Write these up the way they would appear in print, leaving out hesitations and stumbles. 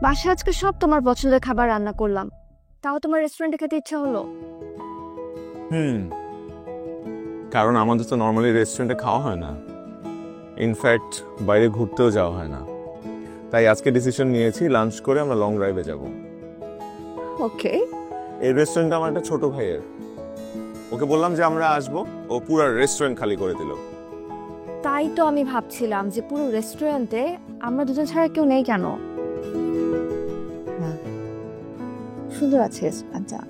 বাসায় আজকে সব তোমার পছন্দের খাবার রান্না করলাম, তাও তোমার রেস্টুরেন্টে খেতে ইচ্ছা হলো? হুম, কারণ আমাদের তো নর্মালি রেস্টুরেন্টে খাওয়া হয় না, ইনফ্যাক্ট বাইরে ঘুরতেও যাওয়া হয় না। তাই আজকে ডিসিশন নিয়েছি লাঞ্চ করে আমরা লং ড্রাইভে যাব। ওকে। এই রেস্টুরেন্টটা আমার একটা ছোট ভাইয়ের, ওকে বললাম যে আমরা আসবো, ও পুরো রেস্টুরেন্ট খালি করে দিল। তাই তো আমি ভাবছিলাম যে পুরো রেস্টুরেন্টে আমরা দুজন ছাড়া কেউ নেই কেন। না, সুন্দর আছে রেস্টুরেন্টটা।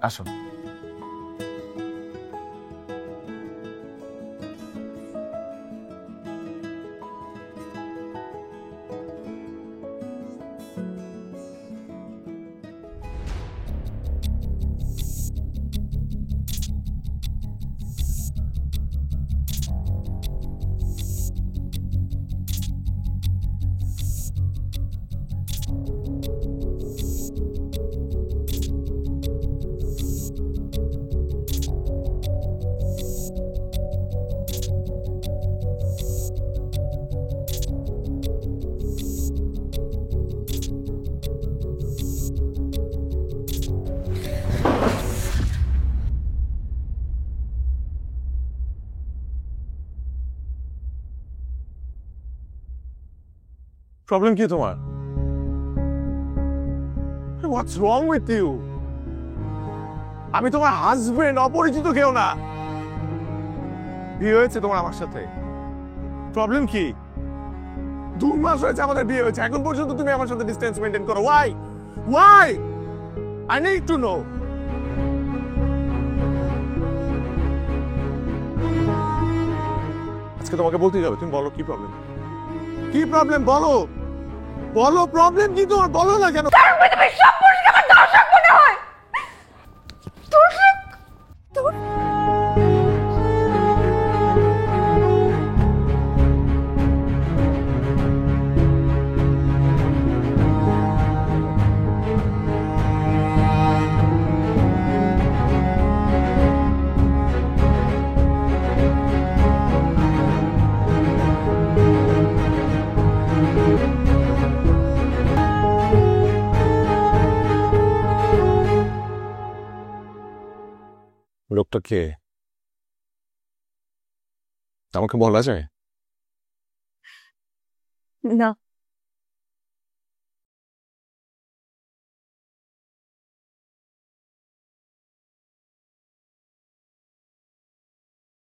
আসো। প্রবলেম কি তোমার? হোয়াটস রং উইথ ইউ? আমি তোমার হাজবেন্ড, অপরিচিত কেউ না। বিয়ে হয়েছে তোমার আমার সাথে, প্রবলেম কি? 2 মাস হয়েছে আমাদের বিয়ে হয়েছে, এখন পর্যন্ত তুমি আমার সাথে ডিসটেন্স মেনটেন করো। Why why? I need to know. আজকে তোমাকে বলতেই হবে, তুমি বলো কি প্রবলেম? কি প্রবলেম বলো, বলো প্রবলেম কি তোমার, বলো না কেন? লোকটা কে, আমাকে বলা যায়? না।